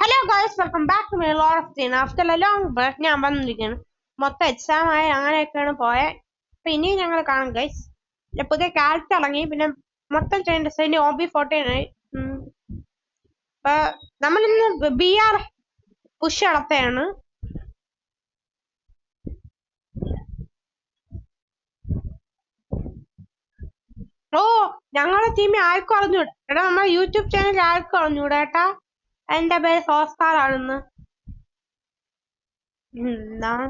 Hello guys, welcome back to my lot of teen. After a long break ഞാൻ വന്നിരിക്കുകയാണ്. മൊത്തം exam ആയി അങ്ങനെയൊക്കെയാണ് പോയത്. അപ്പൊ ഇനിയും ഞങ്ങൾ കാണും ഗൈസ്. പുതിയ ക്യാരക്ടർ ഇറങ്ങി, പിന്നെ മൊത്തം ചേഞ്ചസ്. ഇനി OB14 ആയി. അപ്പൊ നമ്മളിന്ന് BR പുഷ് നടത്തുകയാണ്. ഓ, ഞങ്ങളുടെ ടീമിൽ ആർക്കും അറിഞ്ഞൂടാ. എടാ, നമ്മുടെ യൂട്യൂബ് ചാനൽ ആർക്കും അറിഞ്ഞൂടാ ഏട്ടാ. എന്റെ പേര് ഹോസ്റ്റാർ ആണെന്ന്. എന്താണ്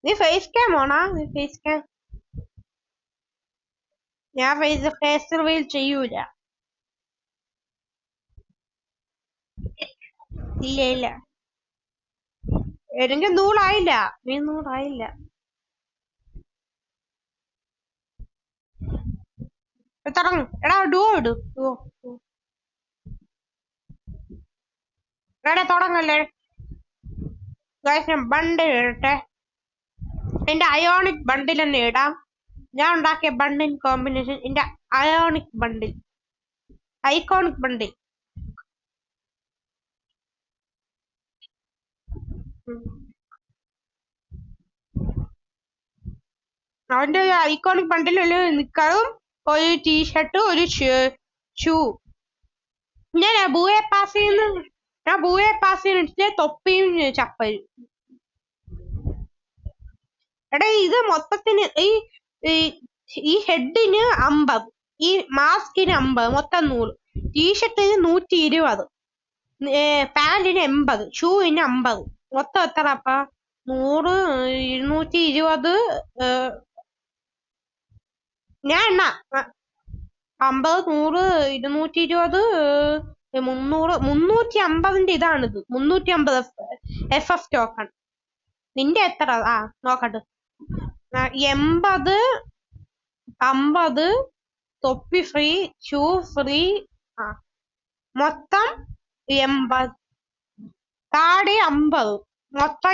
നീ ഫേസ് ക്യാം ഓണാ? നീ ഫേസ് ക്യാം? ഞാൻ ഫേസ് റിവീൽ ചെയ്യൂല. ഇല്ല ഇല്ല, എനിക്ക് നൂറായില്ല. നീ നൂറായില്ല. തുടങ്ങും. എടാ ഡുവോ ഇടു. എടാ തുടങ്ങല്ലേ ഗൈസ്. ഞാൻ ബണ്ടിൽ ഇടട്ടെ. എന്റെ അയോണിക് ബണ്ടിൽ തന്നെ ഇടാം. ഞാൻ ഉണ്ടാക്കിയ ബണ്ടിൽ കോമ്പിനേഷൻ എന്റെ അയോണിക് ബണ്ടിൽ, ഐക്കോണിക് ബണ്ടിൽ. അവന്റെ ഐക്കോണിക് ബണ്ടിൽ ഒരു നിക്കറും ഒരു ടീഷർട്ടും ഒരു ഷൂ. ഞാൻ ബൂയെ പാസ് ചെയ്യുന്ന തൊപ്പിയും ചപ്പലും. എടാ, ഇത് മൊത്തത്തിന് ഈ ഹെഡിന് 50, ഈ മാസ്കിന് 50, മൊത്തം 100. ടീഷർട്ടിന് 120, പാന്റിന് 80, ഷൂവിന് 50. മൊത്തം എത്ര അപ്പ? 100, 220. ഞാൻ എണ്ണ 50, 100, 220, 300, 350. ഇതാണിത് 350 FF ടോക്കൺ. നിന്റെ എത്ര? നോക്കട്ടെ. 80, 50, തൊപ്പി ഫ്രീ, ഷൂ ഫ്രീ. മൊത്തം 80. താടി 50. മൊത്തം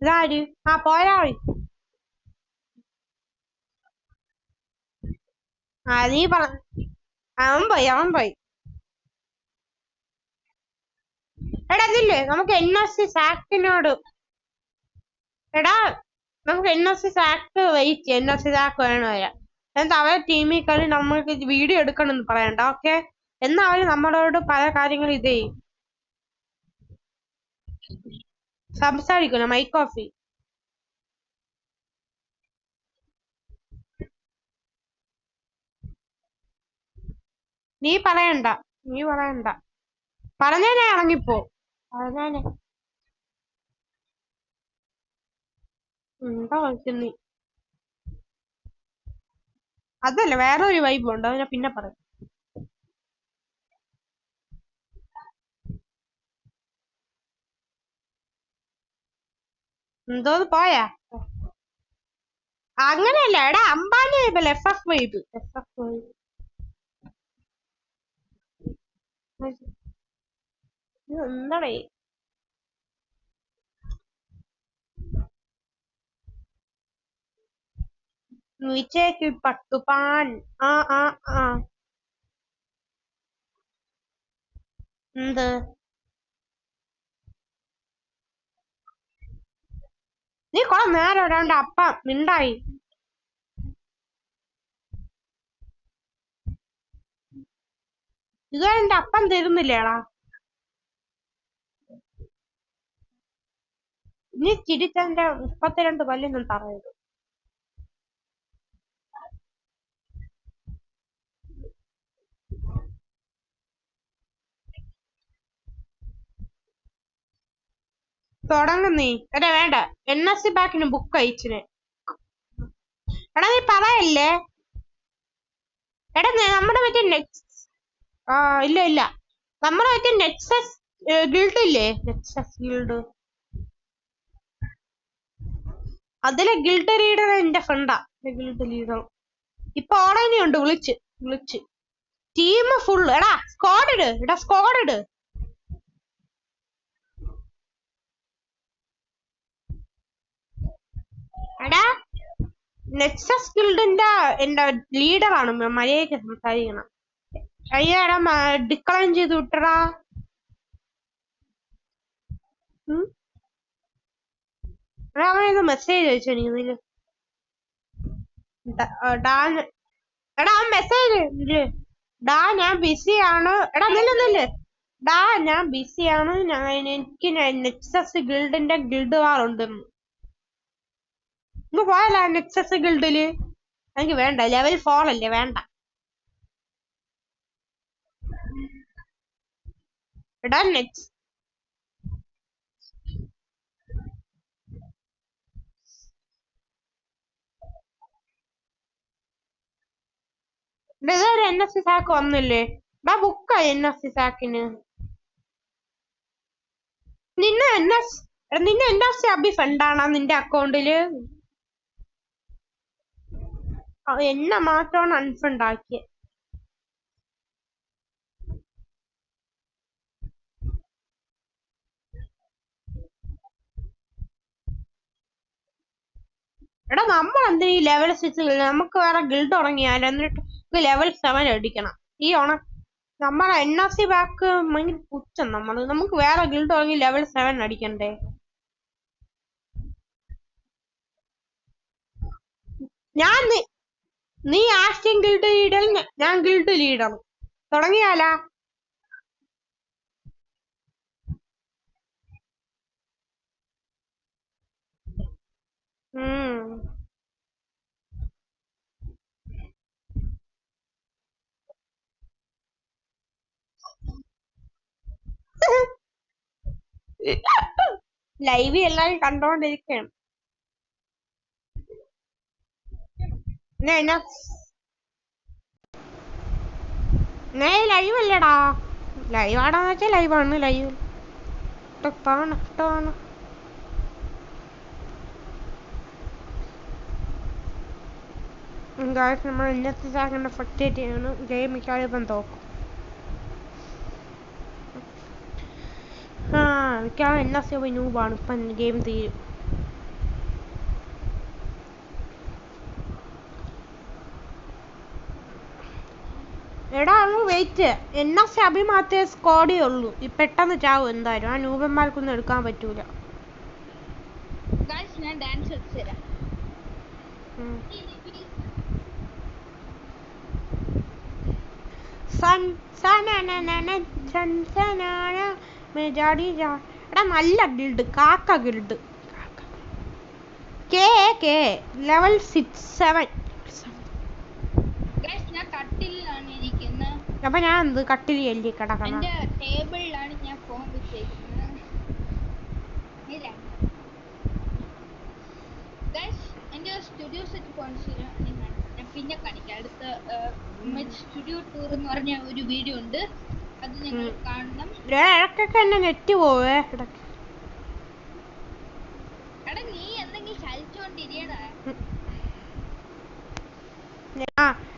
ഇതാര്? പോയാളി. നീ പറ. അവൻ പോയി. എടാ ഇതില്ലേ നമുക്ക് NSC സാക്കിനോട്. എടാ നമുക്ക് NSC സാക്ക് വെയിറ്റ്. NSC സാക്ക് വേണോ വരാം. എന്നിട്ട് അവരെ ടീമിൽ കളി നമ്മൾക്ക് വീഡിയോ എടുക്കണമെന്ന് പറയണ്ട. ഓക്കെ, എന്നാ അവര് നമ്മളോട് പല കാര്യങ്ങൾ ഇത് ചെയ്യും, സംസാരിക്കണം. Mic off. നീ പറയണ്ട. പറഞ്ഞേനെ ഇറങ്ങിപ്പോ. പറഞ്ഞേനെ എന്താ കളിക്കുന്നീ? അതല്ല, വേറെ ഒരു വൈബ് ഉണ്ട്, അതിനെ പിന്നെ പറയാം. എന്തോ പോയാ? അങ്ങനെയല്ല എടാ, അംബാനി വൈബല്ല, FF വൈബ്. എന്താടേ നീച്ചേക്ക് പട്ടുപാൻ. എന്ത്? നീ കൊറേ നേരം ഇടാണ്ട് അപ്പം മിണ്ടായി. ഇതുവരെ എന്റെ അപ്പം തരുന്നില്ലേടാ. നീ ചിരിച്ചെന്റെ 32 പല്ലിനും തറയത്. തുടങ്ങുന്നീ. എടാ വേണ്ട, NSC ബാക്കിന് ബുക്ക് അയച്ചിനെ. എടാ നീ പറയല്ലേ. എടാ നമ്മുടെ മറ്റേ ഇല്ല നമ്മുടെ മറ്റേ നെക്സസ് ഗിൽഡ് ഇല്ലേ, നെക്സസ് ഗിൽഡ്. അതിലെ ഗിൽഡ് ലീഡർ എന്റെ ഫ്രണ്ടാ. ഗിൽഡ് ലീഡർ ഇപ്പൊ ഓൺലൈനുണ്ട്. വിളിച്ച് ടീം ഫുൾ. എടാ സ്ക്വാഡ് ഇട്. എടാ നെക്സസ് ഗിൽഡിന്റെ എന്റെ ലീഡറാണ് മര്യാദയ്ക്ക് സംസാരിക്കണം. അയ്യാടാ ഡിക്ലൈൻ ചെയ്ത് വിട്ടടാ. അവനൊന്ന് മെസ്സേജ് അയച്ചു എനിക്ക് ഇതില്. എടാ അവൻ മെസ്സേജ് ഡാ ഞാൻ ബിസിയാണ്. എടാ നില്ലേ ഡാ ഞാൻ ബിസിയാണ്. എനിക്ക് നെക്സസ് ഗിൽഡിന്റെ ഗിൽഡ് വാർ ഉണ്ടെന്ന്. ഇന്ന് പോയല്ല നെക്സസ് ഗിൽഡില്. എനിക്ക് വേണ്ട, ലെവൽ 4 അല്ലേ, വേണ്ട. എടാ നെക്സ്റ്റ് ഇതൊരു NFC സാക്ക് വന്നില്ലേ? ഡാ ബുക്കായി NFC സാക്കിന്. നിന്നെ NFC അബി ഫണ്ടാണോ നിന്റെ അക്കൗണ്ടില്? എന്നെ മാത്രമാണ് അൺഫണ്ട് ആക്കിയത്. എടാ നമ്മൾ എന്തിനാ ഈ ലെവൽ 6 നമുക്ക് വേറെ ഗിൽഡ് തുടങ്ങിയാലോ? എന്നിട്ട് ലെവൽ 7 അടിക്കണം. ഈ നമ്മളെ NFC ബാക്ക് ഭയങ്കര പുച്ഛം. നമുക്ക് വേറെ ഗിൽഡ് തുടങ്ങി ലെവൽ 7 അടിക്കണ്ടേ? നീ ആക്ഷൻ ഗിൽഡ് ലീഡർ, ഞാൻ ഗിൽഡ് ലീഡർ. തുടങ്ങിയാലാ? ലൈവ് എല്ലാരും കണ്ടോണ്ടിരിക്കണം. ലൈവ് അല്ലടാ, ലൈവ് ആടാന്ന് വെച്ചാ ലൈവാണ്. ലൈവ് ഇഷ്ടമാണ്. നമ്മൾ ഇന്നത്തെ സാധനം ഫക്റ്റേറ്റ് ചെയ്യണം. ഗെയിം മിക്കവാറും തോക്കും. മിക്കവാറും NFC പോയി നൂബാണ്. ഇപ്പം ഗെയിം തീരും. എടാ അങ്ങ് വെയിറ്റ്. NFC അഭി മാത്രമേ സ്കോഡേ ഉള്ളൂ. ഈ പെട്ടെന്ന് ചാവും എന്തായാലും. ആ നൂബന്മാർക്കൊന്നും എടുക്കാൻ പറ്റൂല. ഞാൻ ഡാൻസ് കളിച്ചുതരാം. എടാ നല്ല ഗിൽഡ്, കാക്ക ഗിൽഡ്. ലെവൽ 6-7. അപ്പൊ ഞാൻ എന്ത് കട്ടിലി കിടക്കണം? ടേബിളിലാണ് ഞാൻ ഫോൺ വെച്ചേക്കുന്നത്. എന്റെ സ്റ്റുഡിയോ സെറ്റ് ഞാൻ പിന്നെ കാണിക്കാം. അടുത്ത സ്റ്റുഡിയോ ടൂർ എന്ന് പറഞ്ഞ ഒരു വീഡിയോ ഉണ്ട്, അത് നിങ്ങൾ കാണണം. നെറ്റ് പോവേ. എടാ നീ എന്തെങ്കിലും ചലിച്ചോണ്ടിരിയടാ.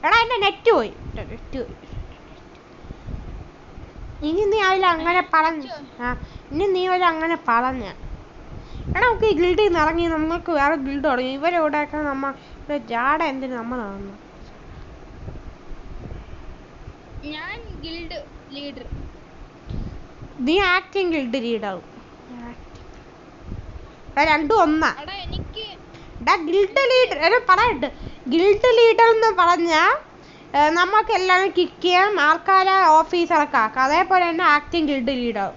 എടാ എന്റെ നെറ്റ് പോയി. ഇനി നീ അതിൽ അങ്ങനെ പറഞ്ഞു. ഇനി നീ അങ്ങനെ പറഞ്ഞ എടാ നമുക്ക് ഈ ഗിൽഡിൽ നിന്ന് ഇറങ്ങി നമുക്ക് വേറെ ഗിൽഡ് തുടങ്ങി. ഇവരെ ഇവിടെയൊക്കെ നമ്മ ജാട എന്തിന് നമ്മളാണ്. ഞാൻ ഗിൽഡ് ലീഡർ, നീ ആക്ടിങ് ഗിൽഡ് ലീഡർ. രണ്ടും ഒന്നാ. ഗിൽഡ് ലീഡർ പറയട്ടെ. ഗിൽഡ് ലീഡർ എന്ന് പറഞ്ഞാ നമുക്ക് എല്ലാവരും കിക്ക് ചെയ്യാം, ആൾക്കാരെ ഓഫീസറൊക്കെ ആക്കാം. അതേപോലെ തന്നെ ആക്ടിങ് ഗിൽഡ് ലീഡർ.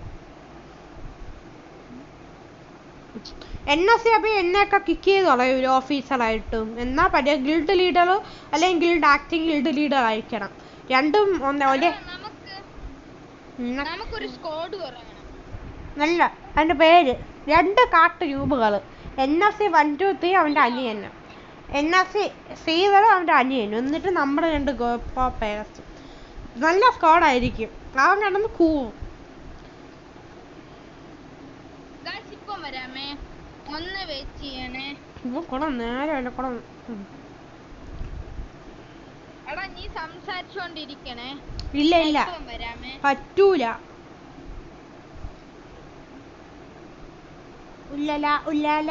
NFC അപ്പൊ എന്നെയൊക്കെ കിക്ക് ചെയ്ത് കളയും ഓഫീസറായിട്ടും. എന്നാ പറ്റിയ ഗിൽഡ് ലീഡർ അല്ലെങ്കിൽ ഗിൽഡ് ആക്ടിങ് ഗിൽഡ് ലീഡർ ആയിരിക്കണം. രണ്ടും നല്ല. അതിന്റെ പേര് 2 കാട്ട് രൂപകൾ. NFC 1, 2, 3 അവന്റെ അനിയന്, NFC സീവറും അവന്റെ അനിയനും, എന്നിട്ട് നമ്മുടെ 2 പേഴ്സ്. നല്ല സ്കോഡായിരിക്കും. അവൻ കിടന്ന് കൂവും. നേരമല്ല കുളം. ഇല്ല പറ്റൂല. ഉല്ലല ഉല്ലാല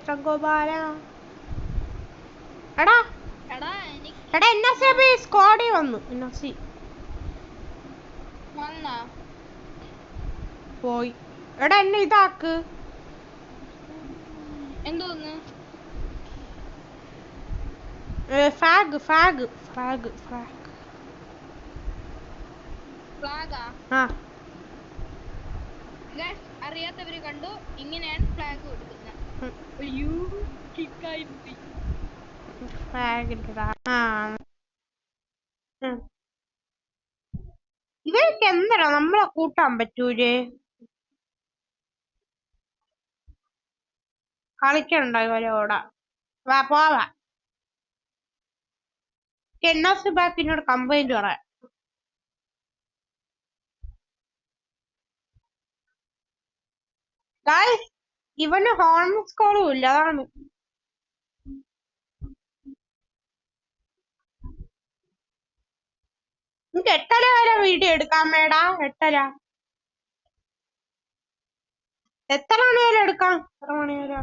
തങ്കോപാല. എടാ എടാ എനിക്ക് എടാ NSAB സ്ക്വാഡിൽ വന്നു. NSC വന്നാ പോയി. എടാ എന്നെ ഇതാക്ക്. എന്തോന്ന് ഫാഗ് ഫാഗ് ഫാഗ് ഫാഗ് ഫ്ലാഗാ? ആ ഗൈസ് അറിയാത്തവര് കണ്ടു, ഇങ്ങനെയാണ് ഫ്ലാഗ് കൊടുക്കുന്നത്. അയ്യോ കിക്കായി പോയി. ഫാഗ് ആ ഇവർക്ക് എന്താ നമ്മളെ കൂട്ടാൻ പറ്റൂലേ? കളിക്കണ്ടോ ഇവരോടാ? വാ പോവാ. NSC ബാക്കിനോട് കംപ്ലൈന്റ് പറയാം. ഗായ്സ് ഇവന് ഹോം സ്കോളും ഇല്ല, അതാണ്. നിനക്ക് 8:30 വരെ വീഡിയോ എടുക്കാം മേടാ. 8:30 എത്ര മണി വരെ എടുക്കാം? എത്ര മണി വരെ?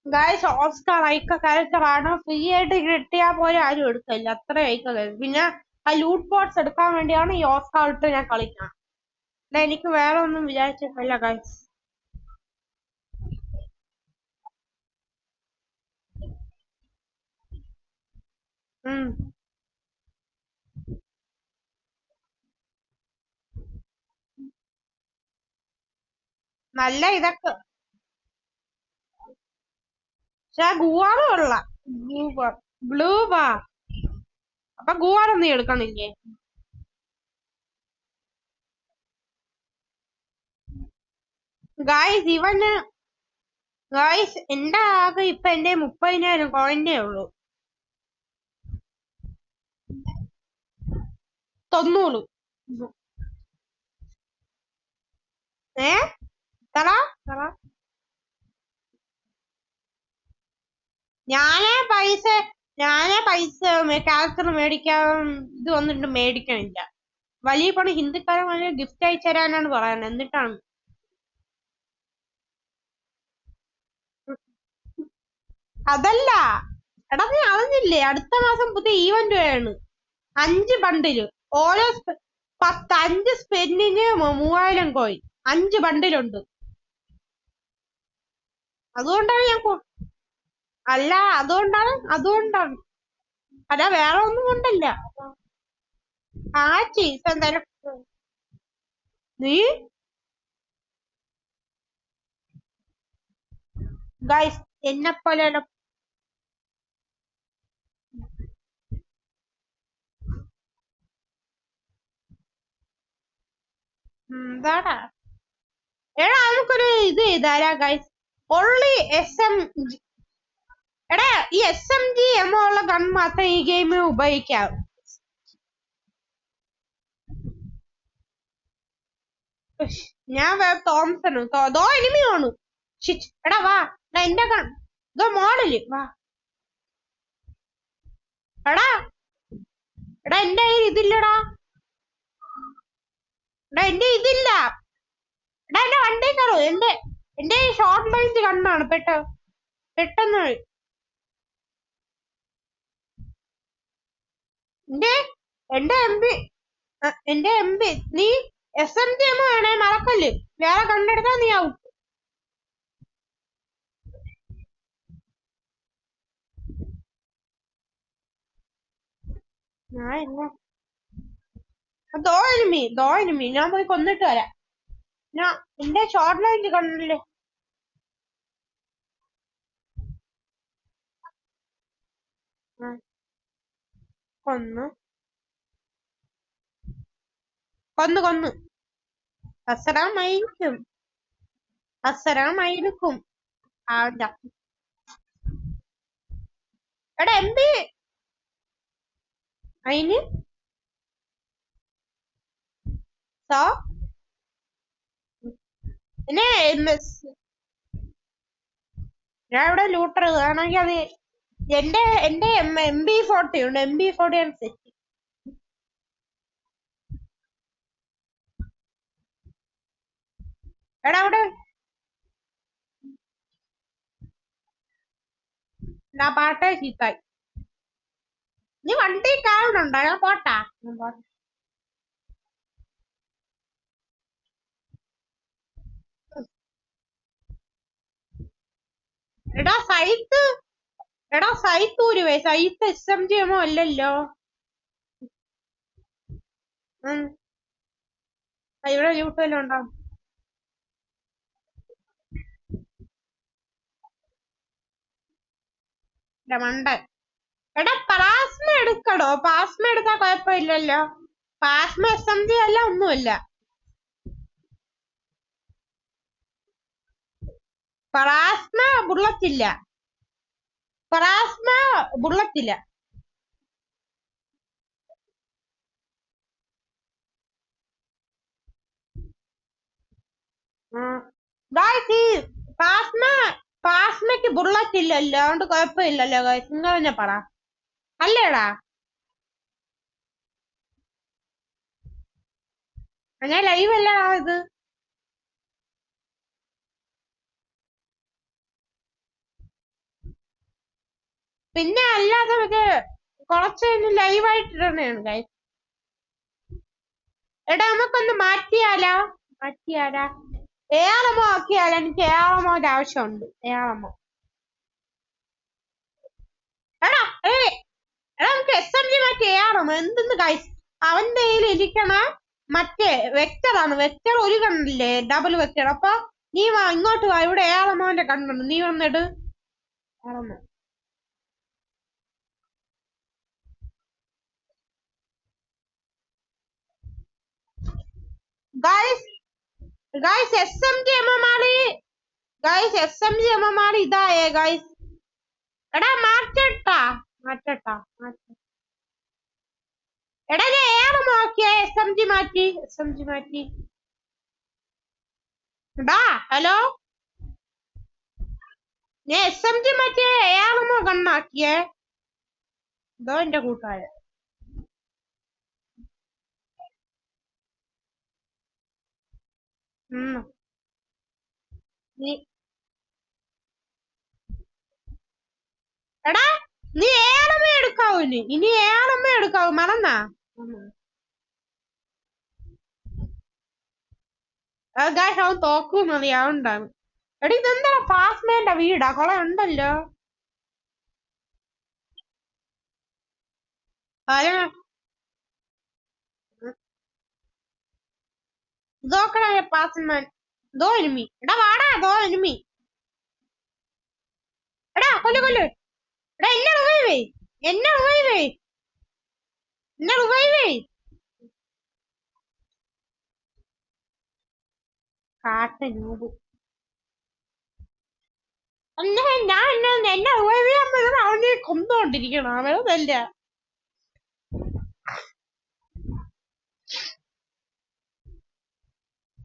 ഗായ്സ് ഓസ്കാർ ഐക്ക കരുത്തറാണ്. ഫ്രീ ആയിട്ട് കിട്ടിയാ പോലെ ആരും എടുക്കില്ല. അത്ര ഐക്ക പിന്നെ ആ ലൂട്ട് ബോക്സ് എടുക്കാൻ വേണ്ടിയാണ് ഈ ഓസ്കാർ ഇട്ട് ഞാൻ കളിക്കണം. എനിക്ക് വേറെ ഒന്നും വിചാരിച്ചിട്ടില്ല ഗായ്സ്. നല്ല ഇതൊക്കെ പക്ഷെ ഗുവാറും ഉള്ള ബ്ലൂ ബാ. അപ്പൊ ഗുവാറും നീ എടുക്കണില്ലേ? ഗായ്സ് ഇവന് ഗായ്സ് എന്റെ ആകെ ഇപ്പൊ എന്റെ 30,000 കോയിന്റേ ഉള്ളൂ. 90. തറ ഞാനേ പൈസ ക്യാരക്ടർ മേടിക്കാൻ ഇത് വന്നിട്ട് മേടിക്കണില്ല. വലിയ പണി ഹിന്ദിക്കാരൻ വലിയ ഗിഫ്റ്റ് അയച്ചു തരാനാണ് പറയുന്നത്. എന്നിട്ടാണ് അതല്ല. എടാ നീ അറിഞ്ഞില്ലേ അടുത്ത മാസം പുതിയ ഈവന്റ് ആണ്. 5 ബണ്ടില് ഓരോ 5 സ്പെന്നിന് 3000 കോയിൻ. 5 ബണ്ടിലുണ്ട്. അതുകൊണ്ടാണ് ഞാൻ അല്ല അതുകൊണ്ടാണ് അല്ല വേറെ ഒന്നും കൊണ്ടല്ല. ആ ചീസ് എന്തായാലും നീ ഗൈസ് എന്നെ പോലെ എന്താടാ. എടാ നമുക്കൊരു ഇത് ചെയ്താരാ ഗൈസ്? Only SMG. എടാ ഈ SMG എമ്മോ ഉള്ള ഗൺ മാത്രം ഈ ഗെയിമിൽ ഉപയോഗിക്കാം. ഞാൻ തോംസൺ ദോ എനിമിയാണ്. എടാ വാ എന്റെ ഗൺ ഇതോ മോഡല് വാ. എടാ എന്റെ കയ്യിൽ ഇതില്ലടാ. എന്റെ ഇതില്ല. എടാ എന്റെ വണ്ടി കയറു. എന്റെ ഷോർട്ട് റേഞ്ച് കണ്ണാണ്. പെട്ടെന്ന് എന്റെ MP നീ SMG വേണേ മറക്കല്ല്. വേറെ കണ്ടെടുത്താ നീ ആവും. ദോ എനിമി ഞാൻ പോയി കൊന്നിട്ട് വരാം. ഞാൻ എന്റെ ഷോർട്ട് റേഞ്ച് കണ്ടില്ലേ? കൊന്നു. അസലാമലൈക്കും. എടാ MP അയിന് ഞാൻ ഇവിടെ ലൂട്ടർ ആണെങ്കിൽ അത് എന്റെ MP40 ഉണ്ട്. MP40 ആണ് സെറ്റ്. എടാ അവിടെ ഞാൻ പാട്ടേ ചീത്തായി. നീ വണ്ടി കാണുന്നുണ്ടോ? ഞാൻ പോട്ടാ. എടാ സൈത്ത്, എടാ സൈത്ത് ഊരുവേ. സൈത്ത് SMG അല്ലല്ലോ. ഇവിടെ യൂട്യൂബിലും ഉണ്ടാവും. മണ്ടൻ. എടാ പ്ലാസ്മ എടുക്കടോ. പ്ലാസ്മ എടുത്താ കുഴപ്പമില്ലല്ലോ. പ്ലാസ്മ SMG അല്ല, ഒന്നുമില്ല. പ്ലാസ്മ ബുള്ളറ്റില്ല. പ്ലാസ്മ ബുള്ളറ്റില്ല. പ്ലാസ്മയ്ക്ക് ബുള്ളറ്റ് ഇല്ലല്ലോ, അതുകൊണ്ട് കുഴപ്പമില്ലല്ലോ ഗൈസ്. നിങ്ങൾ തന്നെ പറ, അല്ലേടാ? ഞാൻ ലൈവ് അല്ല ഇത്. പിന്നെ അല്ലാതെ മറ്റേ കുറച്ച് ലൈവായിട്ടിടണേണ് ഗൈസ്. എടാ നമുക്കൊന്ന് മാറ്റിയാലാ? ഏറമോ ആക്കിയാലോ? എനിക്ക് ഏറമോന്റെ ആവശ്യമുണ്ട്. ഏറമോ എടാ നമുക്ക് SMG മാറ്റി ഏറമോ. എന്തെന്ന് ഗൈസ്, അവന്റെ കയ്യിൽ ഇരിക്കണ മറ്റേ വെക്ടറാണ്. വെക്ടർ ഒരു കണ്ണില്ലേ, ഡബിൾ വെക്ടർ. അപ്പൊ നീ വാ, ഇങ്ങോട്ട് വാ. ഇവിടെ ഏറമോന്റെ കണ്ണുണ്ട്. നീ വന്നിട്. ഏറമോ ഗൈസ് SMG ഇതായേ ഗൈസ്. എടാ മാറ്റട്ടാ. എടാ ഞാൻ ഏറമോ ആക്കിയ. SMG മാറ്റി. എടാ ഹലോ, ഞാൻ SMG മാറ്റിയ ഏറമോ കണ്ണാക്കിയേ. ഇതോ എന്റെ കൂട്ടുകാരൻ. എടാ നീ ഏറമേ എടുക്കാവൂ. ഇനി ഏറമേ എടുക്കാവൂ. മറന്നാ ഗായ്സ്, അവൻ തോക്കൂന്നതി അതുകൊണ്ടാണ്. എടി ഇതെന്താ ഫാസ്മേന്റെ വീടാ? കൊള ഉണ്ടല്ലോ. ഇതോക്കണേ പാസ്മാൻ. ദോ എനിമി. എടാ വാടാ, ദോ എനിമി. എടാ കൊല്ല്. എടാ എന്നെ റിവൈവേ. കാട്ട നൂബ്. ഞാൻ എന്നെ റിവൈവ് ചെയ്യാൻ പറ്റുന്ന അവനെ കൊന്നുകൊണ്ടിരിക്കണം. അവനല്ല.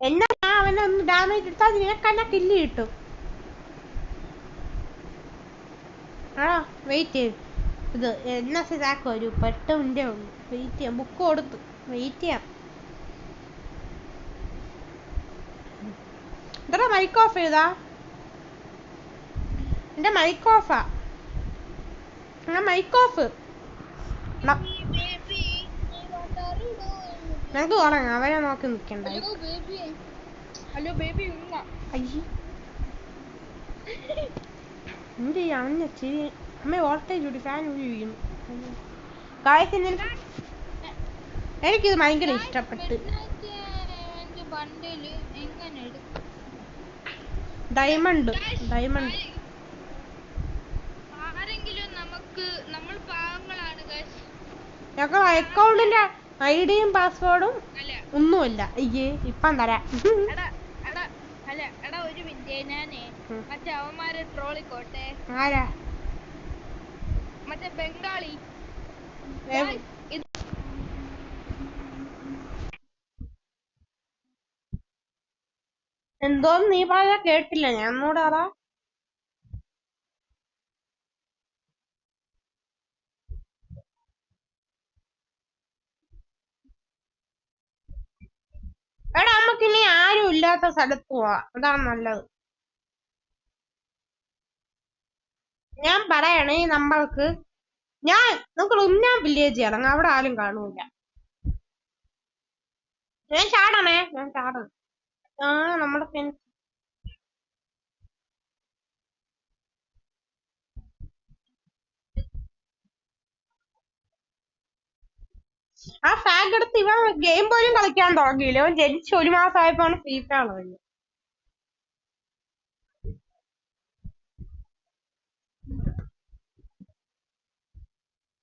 എന്നാ ഞാൻ അവനൊന്ന് ഡാമേജ് എടുത്താൽ നിനക്കെന്നെ കില്ല് കിട്ടും. ആ വെയിറ്റ് ചെയ്ത് ഇത് NS ഇതാക്കും. ഒരു 10 മിനിറ്റേ ഉള്ളൂ. വെയിറ്റ് ചെയ്യാം. ബുക്ക് കൊടുത്തു. വെയിറ്റ് ചെയ്യാം. എന്താ മൈക്ക് ഓഫ് ചെയ്താ? എന്റെ മൈക്ക് ഓഫാ. Mic off. ഞങ്ങക്ക് തുടങ്ങാം. അവരെ നോക്കി നിക്കണ്ട. Hello baby. എന്ത് ചെയ്യാം? അമ്മ വോൾട്ടേജ് കൂടി, ഫാൻ ഉപയോഗിക്കുന്നു. എനിക്കിത് ഭയങ്കര ഇഷ്ടപ്പെട്ട്. ഡയമണ്ട് ഞങ്ങൾ അക്കൗണ്ടിന്റെ ഐഡിയും പാസ്വേഡും ഒന്നുമില്ല. അയ്യേ ഇപ്പം തരാം. ഒരു മിനിറ്റ്, ഞാനേ മറ്റേ അവന്മാരെ ട്രോളിക്കോട്ടെ. ആരാ? മറ്റേ ബംഗാളി. എന്തോന്ന് നീ പറഞ്ഞ കേട്ടില്ല. ഞാൻ ഒന്നൂടെ പറ. എടാ നമുക്കിനി ആരും ഇല്ല. ഇല്ലാത്ത സ്ഥലത്ത് പോവാ, അതാണ് നല്ലത്. ഞാൻ പറയണേ നമ്മൾക്ക് നമുക്ക് ഉന്നാം വില്ലേജ് ഇറങ്ങാം, അവിടെ ആരും കാണൂല. ഞാൻ ചാടണേ. ആ നമ്മുടെ ഫ്രണ്ട്സ് ആ ഫാഗ് എടുത്ത് ഇവൻ ഗെയിം പോലും കളിക്കാൻ തുടങ്ങിയില്ല. ഇവൻ ജനിച്ച് 1 മാസം ആയപ്പോഴാണ് ഫ്രീ ഫയർ തുടങ്ങിയത്.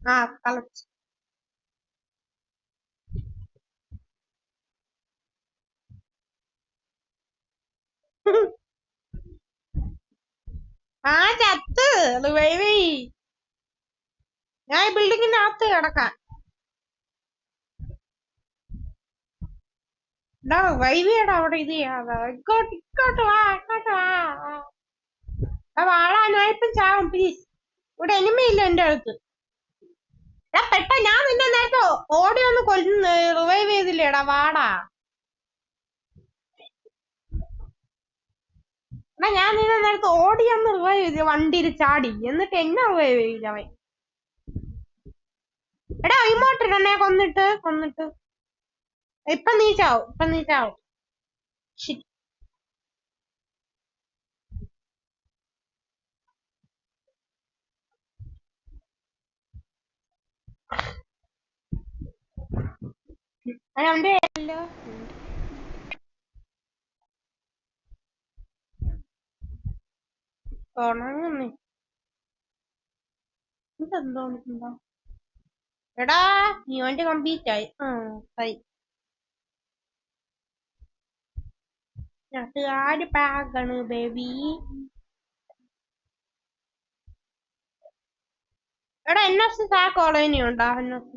ആ കളിച്ച് ആ ചത്ത് റിവൈവ്. ഞാൻ ഈ ബിൽഡിങ്ങിനകത്ത് കിടക്കാം. വൈവിയുടെ അവിടെ ഇത് ചെയ്യാതെ ഇങ്ങോട്ട് വാ. വാളാ, ഞാൻ ഇപ്പം ചാവും പ്ലീസ്. ഇവിടെ എനിമിയില്ല എന്റെ അടുത്ത്. ഞാൻ നിന്നെ നേരത്തെ ഓടി ഒന്ന് കൊല്ലുന്നു, റിവൈവ് ചെയ്തില്ലേടാ, വാടാ. ഞാൻ നിന്നെ നേരത്തെ ഓടി ഒന്ന് റിവൈവ് ചെയ്ത് വണ്ടിയിൽ ചാടി, എന്നിട്ട് എന്നെ റിവൈവ് ചെയ്യില്ല അവൻ. എടാ ഇമോട്ട് ഇടണേ, കൊന്നിട്ട് ഇപ്പൊ നീ ചാവും. എടാ നീ അവന്റെ കംപ്ലീറ്റ് ആയി. നാട്ടുകാര് പാകണ് ബേബി. എടാ NFC കോളേനി ഉണ്ടോ? NFC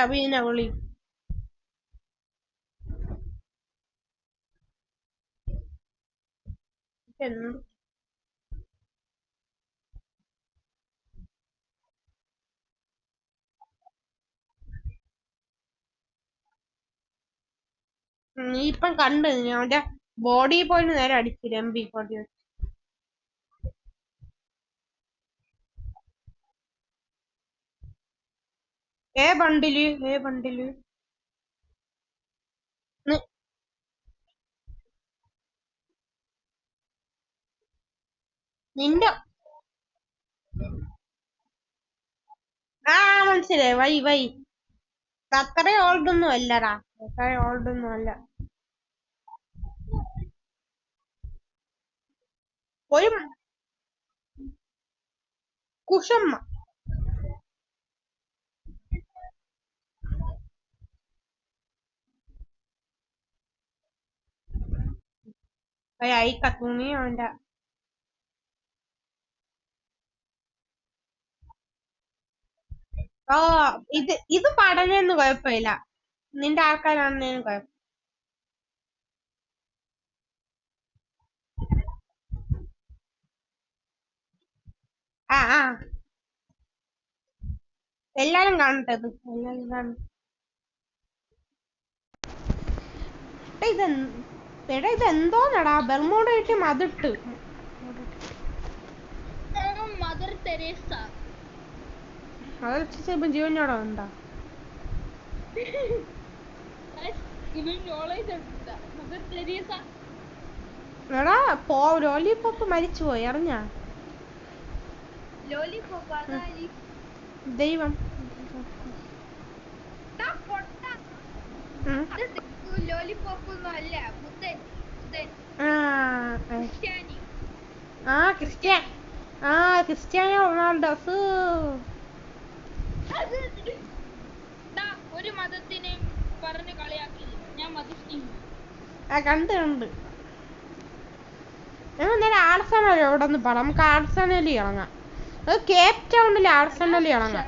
അഭിനെ വിളി. നീ ഇപ്പം കണ്ട് അവന്റെ ബോഡി പോയിട്ട് നേരെ അടിച്ചില്ല MP40. ഏ ബണ്ടില് നിന്റെ മനസ്സിലായി. വൈ അത്ര ഓൾഡൊന്നും അല്ലടാ, ഒരു കുഷമ്മ. തുണി അവന്റെ. ഇത് പഠനൊന്നും കുഴപ്പമില്ല, നിന്റെ ആൾക്കാരാണെന്നേലും കുഴപ്പം. എല്ലാരും കാണട്ടത്. ഇതെന്തോന്നടാ ബെർമൂഡ കിട്ടി മതിട്ട്. മദർ തെരേസ ഇപ്പം ജീവനോടെ ഉണ്ടാ? എടാ ലോലിപോപ്പ് മരിച്ചുപോയി, അറിഞ്ഞാ? ദൈവം. Cristiano Ronaldo. ഒരു മതത്തിനെ പറഞ്ഞ് കളിയാക്കില്ല, ഞാൻ മതസ്നേഹി. കണ്ട് ഞാൻ നേരെ ആർസനൽ എവിടെ നിന്ന് പറ, നമുക്ക് ആർസനലി ഇറങ്ങാം. കേപ്പ് ടൗണിൽ ആർസനലി ഇറങ്ങാം.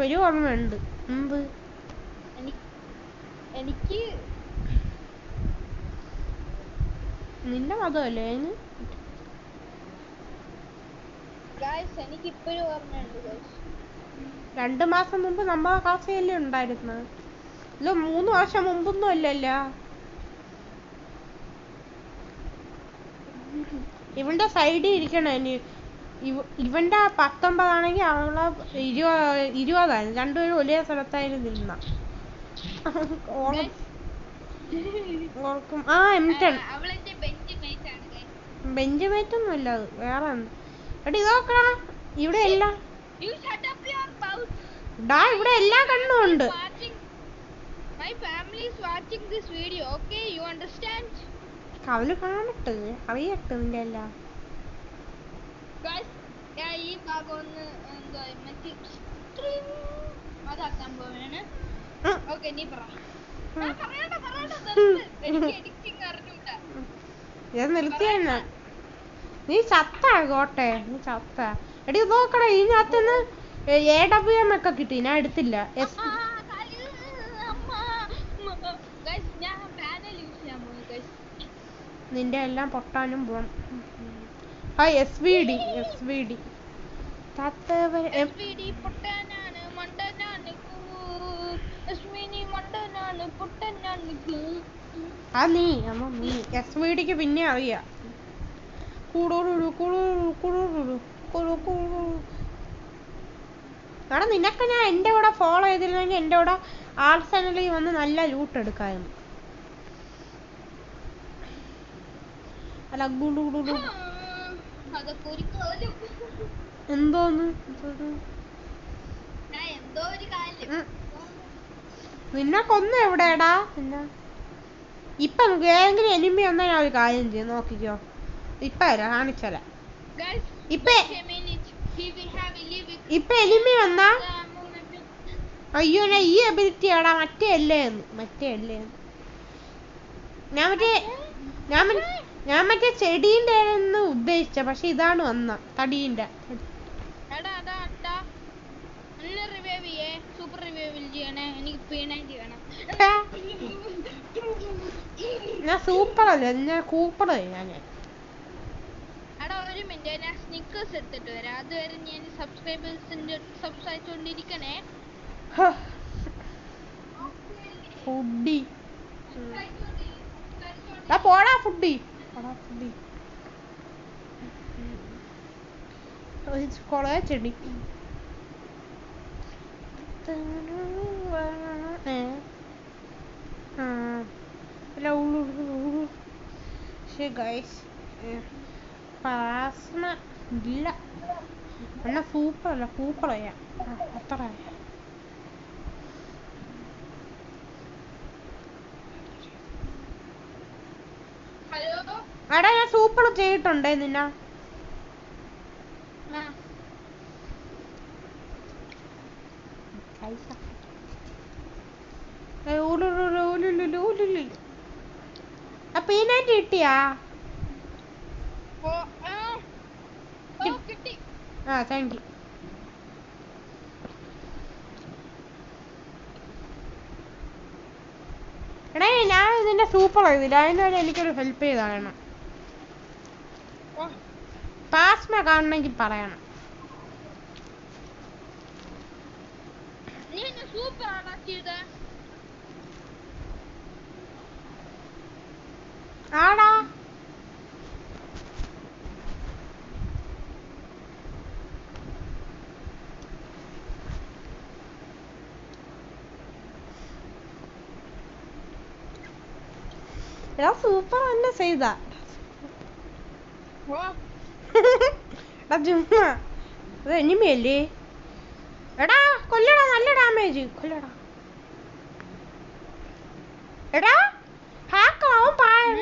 ഒരു ഓർമ്മയുണ്ട്. എനിക്ക് നിന്റെ മതമല്ലേ അതിന്? എനിക്ക് ഇപ്പോഴും ഓർമ്മയുണ്ട് ഗൈസ്. 2 മാസം മുമ്പ് നമ്മളെ ക്ലാസ്സിലല്ലേ ഉണ്ടായിരുന്ന? ഇത് 3 വർഷം മുമ്പൊന്നും അല്ലല്ലോ. ഇവന്റെ സൈഡിൽ ഇരിക്കണേ. ഇവന്റെ 19 ആണെങ്കിൽ അവളെ 20 രണ്ടുപേരും ഒരേ സ്ഥലത്തായിരുന്നു നിന്ന. ഓർക്കും. ബെഞ്ച് മേറ്റ് ഒന്നും ഇല്ല, അത് വേറെ. എടി ഇതോക്കടാ, ഇവിടെ എല്ലാം ഇവിടെ എല്ലാ കണ്ണും ഉണ്ട്. അവര് കാണട്ടെ, അറിയട്ടെ നിന്റെ എല്ലാം. ഈ ഭാഗം ഒന്ന് അതാക്കാൻ പോവാണ്. ഓക്കെ, നീ പറ. നിർത്തിയ നീ ചത്ത കോട്ടെ, നീ ചത്ത. എടി നോക്കടാ, ഇതിനകത്തുനിന്ന് AWM ഒക്കെ കിട്ടി, ഞാൻ എടുത്തില്ല. നിന്റെ എല്ലാം പൊട്ടാനും പോണം. SVD നീ SVDക്ക് പിന്നെ അറിയാം. എടാ നിനക്ക് ഞാൻ എന്റെ കൂടെ ഫോളോ ചെയ്തിരുന്നെങ്കിൽ എന്റെ കൂടെ ആർസനലിൽ വന്ന് നല്ല ലൂട്ട് എടുക്കായിരുന്നു. അല്ല എന്തോന്ന് നിന്നക്കൊന്നും എവിടെടാ? പിന്നെ ഇപ്പൊ ഏതെങ്കിലും എനിമി വന്നാ ഞാൻ ഒരു കാര്യം ചെയ്യും, നോക്കിക്കോ. ഇപ്പൊ കാണിച്ചല. ഇപ്പൊ എനിമി വന്നാ അയ്യോ ഞാൻ ഈ എബിലിറ്റി ആടാ, മറ്റേ ഞാൻ മറ്റേ ചെടീന്റെ ഉദ്ദേശിച്ച, പക്ഷെ ഇതാണ് വന്ന തടീന്റെ. ഞാൻ സൂപ്പർ അല്ലേ, ഞാൻ കൂപ്പർ ഞാൻ. ഒരു മിനിറ്റ്, ഞാൻ സ്നിക്കേഴ്സ് എടുത്തിട്ട് വരാം. അതുവരെ ഞാൻ സംസാരിച്ചോണ്ടിരിക്കണേ. ഫുഡി പോടാ, ഫുഡി കൊറേ ചെടി. ഇല്ല എന്നാ സൂപ്പറല്ല, കൂപ്പറയാ അത്ര. എടാ ഞാൻ സൂപ്പർ ചെയ്തിട്ടുണ്ടേ നിന്ന. പീനായിട്ട് കിട്ടിയാ? Thank you. എടാ ഞാൻ ഇതിന്റെ സൂപ്പർ ചെയ്തില്ല, അതിനൊരു എനിക്കൊരു ഹെൽപ്പ് ചെയ്താണ്. പാസ്മ കാണണമെങ്കിൽ പറയണം. ആടാ സൂപ്പർ തന്നെ ചെയ്ത ചുമ്മാ. അത് എനിമയല്ലേ? എടാ കൊല്ലടാ, നല്ല ഡാമേജ് കൊല്ലടാ. എടാ ഹാക്കർ അവൻ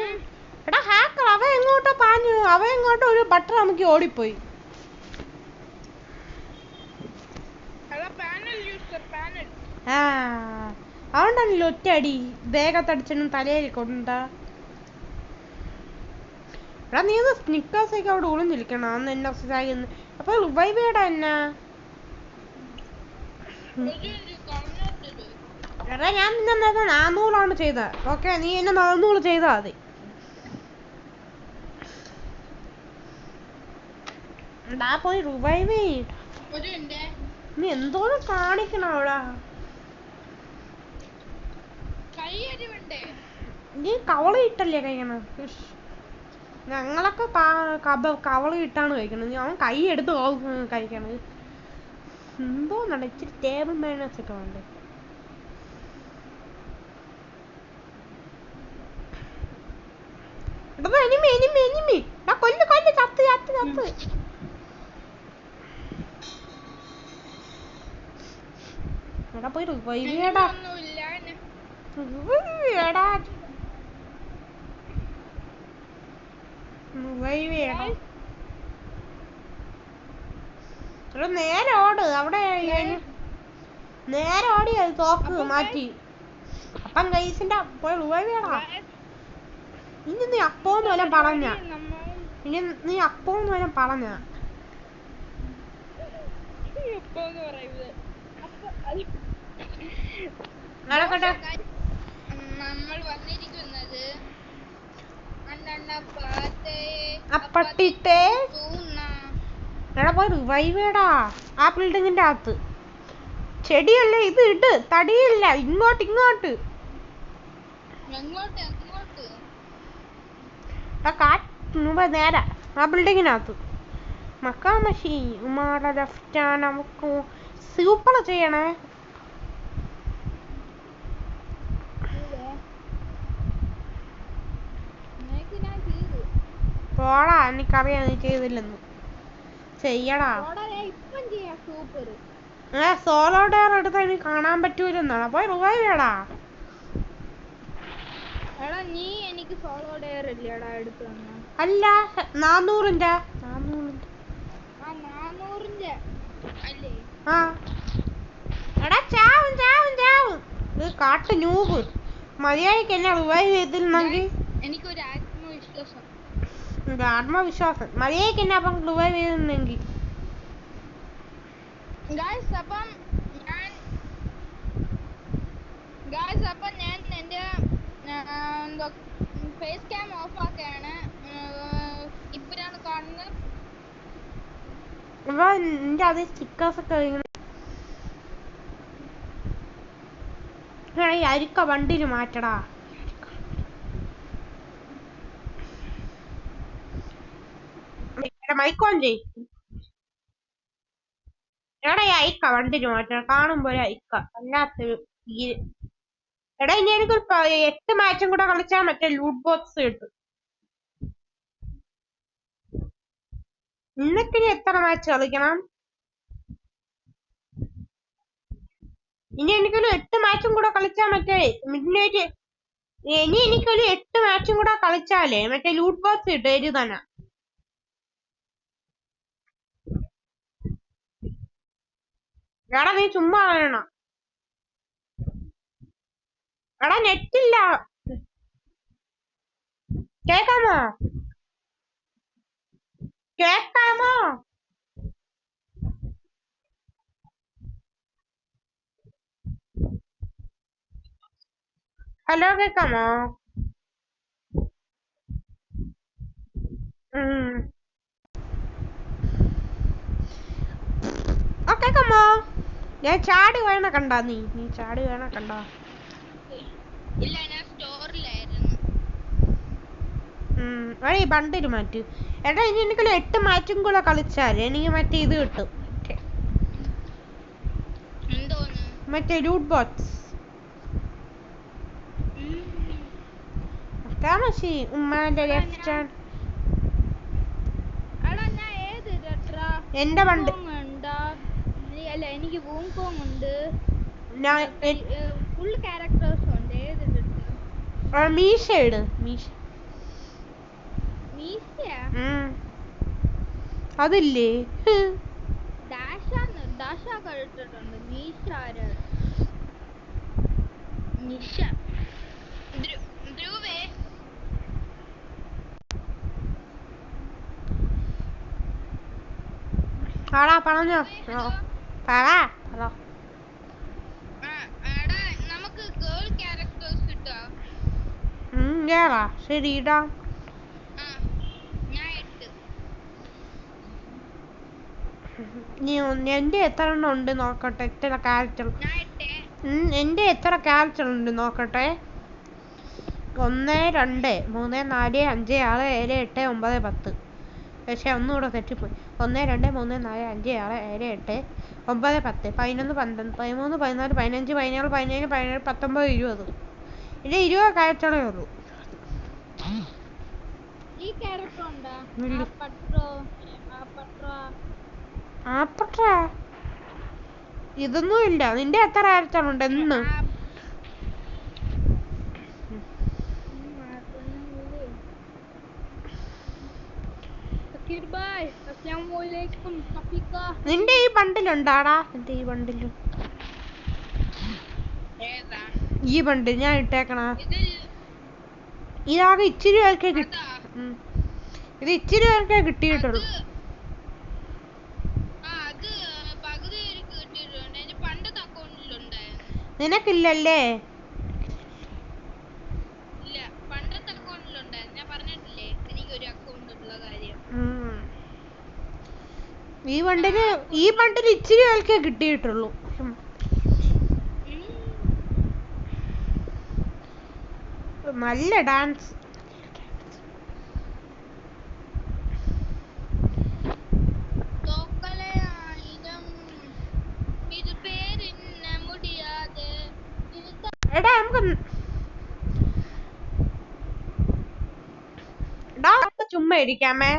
എടാ ഹാക്കർ അവൻ എങ്ങോട്ടോ പാഞ്ഞു, അവൻ എങ്ങോട്ടോ ഒരു ബട്ടർ നമുക്ക് ഓടിപ്പോയി. അതുകൊണ്ടല്ലോ ഒറ്റയടി ദേഹത്തടിച്ചെന്നും തലയിൽ കൊണ്ടാ. എടാ നീ സ്നിക്കേഴ്സ് ഒക്കെ അവിടെ ഒളിഞ്ഞിരിക്കണം, അന്ന് എന്നെ അപ്പൊ റിവൈവ് ചെയ്യടാ എന്നാ. എടാ ഞാൻ നിന്നെ 400 ചെയ്ത. ഓക്കെ നീ എന്നെ 400 ചെയ്താ മതി. എടാ പോയി റിവൈവ് ഒരു മിനിറ്റ്. നീ എന്തോന്ന് കാണിക്കണം അവിടെ. കൈയരിവുണ്ടേ. നീ കവള ഇട്ടല്ലേ കഴിക്കണം. ഞങ്ങളൊക്കെ കവള ഇട്ടാണ് കഴിക്കണത്. അവൻ കൈ എടുത്ത് കഴിക്കണത്. എന്തോന്നാണ് ഇച്ചിരി ടേബിൾ മാനേഴ്സ് ഒക്കെ വേണ്ടേ. എനിമി എനിമി എനിമി കൊല്ല് കൊല്ല് ചത്ത് ചത്ത് ചത്ത്. എടാ പോയി റിവൈവ് ചെയ്യടാ. നേരെ ഓട്. അവിടെ നേരെ ഓടി അത് തോക്ക് മാറ്റി. അപ്പം ഗൈസിന്റെ പോയി റിവൈവ് ചെയ്യടാ. ഇനി നീ അപ്പോന്ന് വല്ലതും പറഞ്ഞ ഇനി നീ അപ്പോന്ന് വല്ലതും പറഞ്ഞ നടക്കട്ടെ. നമ്മൾ വന്നിരിക്കുന്നത് അപ്പട്ടിട്ടേ. എടാ പോയി റിവൈവ് ചെയ്യടാ. ആ ബിൽഡിങ്ങിന്റെ അകത്ത് ചെടിയല്ലേ ഇത്. ഇട്ട് തടിയില്ല. ഇങ്ങോട്ട് ഇങ്ങോട്ട് നേരെ ആ ബിൽഡിങ്ങിനകത്ത് മക്കാമശി ഉമ്മാടെ ലെഫ്റ്റാണ്. നമുക്ക് സൂപ്പർ ചെയ്യണേ. പോടാ എനിക്കറിയാം നീ ചെയ്തില്ലെന്ന്. ചെയ്യടാ. സോളോ ഡെയർ എടുത്താൽ എനിക്ക് കാണാൻ പറ്റൂലെന്നാണ്. പോയി റിവൈവ് ചെയ്യടാ. നീ എനിക്ക് സോളോ ഡെയർ ഇല്ലടാ എടുത്തു തന്നെ. അല്ല 400ന്റെ അല്ലേ. ആ എടാ ചാവും ചാവും ചാവും. ഇത് കാട്ട് നൂബ്. മര്യാദയ്ക്ക് എന്നെ റിവൈവ് ചെയ്തിരുന്നെങ്കിൽ എനിക്കൊരു ആത്മവിശ്വാസം. ആത്മവിശ്വാസം മര്യാദയ്ക്ക് എന്നെ അപ്പം റിവൈവ് ചെയ്തിരുന്നെങ്കിൽ. അപ്പം ഞാൻ എന്റെ ഫേസ് ക്യാം ഓഫ് ആക്കുകയാണ്. ഇപ്പോഴാണ് കാണുന്നത്. എന്റെ അതേ സ്റ്റിക്കേഴ്സ് ഒക്കെ ഈ അരിക്ക വണ്ടിയിൽ മാറ്റടാ. മൈക്കോൺ ചെയ്. എടാ ഈ അയക്ക വണ്ടിയിൽ മാറ്റണം. കാണുമ്പോ ഒരു അയക്ക അല്ലാത്തൊരു. എടാ ഇനി എനിക്കൊരു 8 മാച്ചും കൂടെ കളിച്ചാൽ മറ്റേ ലൂട്ട് ബോക്സ് കിട്ടും. ഇന്നൊക്കെ എത്ര മാച്ച് കളിക്കണം? ഇനി എനിക്കൊരു 8 മാച്ചും കൂടെ കളിച്ചാൽ മറ്റേ മിഡ്നൈറ്റ്. ഇനി എനിക്കൊരു 8 മാച്ചും കൂടെ കളിച്ചാലേ മറ്റേ ലൂട്ട് ബോക്സ് കിട്ടും. എരി തന്നെ. എടാ നീ ചുമ്മാ വേണം. എടാ നെറ്റില്ല. കേക്കാമോ? കേക്കാമോ? ഹലോ കേക്കാമോ? കേക്കാമോ? ഞാൻ ചാടി വേണ കണ്ടാ. നീ ചാടി വേണ കണ്ടാ? ഇല്ല, ഞാൻ സ്റ്റോറിലായിരുന്നു. ബണ്ടില് മാറ്റ്. എടാ ഇനി എനിക്കൊരു 8 മാച്ചും കൂടെ കളിച്ചാലേ എനിക്ക് മറ്റേ ഇത് കിട്ടും. മറ്റേ ലൂട്ട് ബോക്സ്. ഉമ്മാന്റെ ലെഫ്റ്റ് ഹാൻഡ്. എന്റെ വണ്ടി അല്ല, എനിക്ക് വൂങ്കോങ് ഉണ്ട്. ഫുൾ ക്യാരക്ടേഴ്സ് ഉണ്ട്. മീശ ഇട്. മീശ അതില്ലേ? ഡാഷ കഴിച്ചിട്ടുണ്ട്. മീശ നിഷ ധ്രുവേ. പറഞ്ഞോ. നമുക്ക് ഗേൾ ക്യാരക്ടേഴ്സ് കിട്ടാ. ശരി ഇടാം. ഞാൻ ഇട്ട്. എന്റെ എത്ര എണ്ണം ഉണ്ട് നോക്കട്ടെ, എത്ര ക്യാരക്ടർ. ഞാൻ ഇട്ടേ. എന്റെ എത്ര ക്യാരക്ടർ ഉണ്ട് നോക്കട്ടെ. 1 2 3 4 5 6 7 8 9 10. പക്ഷെ ഒന്നുകൂടെ തെറ്റിപ്പോയി. 1 2 3 4 5 6 7 8 9 10 11 12 13 14 15 17 17 17 19 20. ഇതിൽ 20 ക്യാരക്ടറേ ഉള്ളൂ. ഈ ക്യാരക്ടർ ഉണ്ടോ? ഇതൊന്നും ഇല്ല. നിന്റെ എത്ര ക്യാരക്ടർ ഉണ്ട് എന്ന്? നിന്റെ ഈ ബണ്ടിലുണ്ടാടാ? നിന്റെ ഈ ബണ്ടില് ഈ ബണ്ടിൽ ഞാൻ ഇട്ടേക്കണ ഇതാകെ ഇച്ചിരി പേർക്കേ കിട്ടി. ഇത് ഇച്ചിരി പേർക്കേ കിട്ടിയിട്ടുള്ളൂ. നിനക്കില്ലല്ലേ? ഈ ബണ്ടില് ഇച്ചിരി പേർക്കേ കിട്ടിയിട്ടുള്ളൂ. നല്ല ഡാൻസ്. എടാ നമുക്ക് ചുമ്മാ ഇരിക്കാമേ.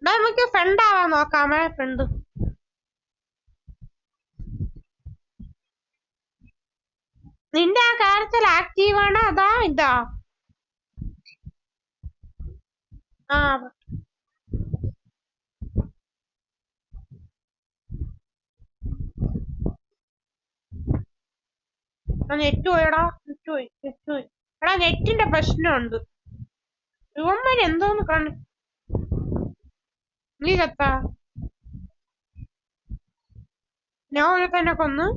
നമുക്ക് ഫ്രണ്ട് ആവാൻ നോക്കാമേ. ഫ്രണ്ട് നിന്റെ ആ ക്യാരക്ടർ ആക്റ്റീവ് ആണോ അതാ ഇതാ? നെറ്റ് പോയടാ. നെറ്റ് പോയി. എടാ നെറ്റിന്റെ പ്രശ്നമുണ്ട്. ഇവന്മാര് എന്തോന്ന് കാണി. നീ ചത്താ? ഞാൻ ഒരു തന്നെ കൊന്ന്.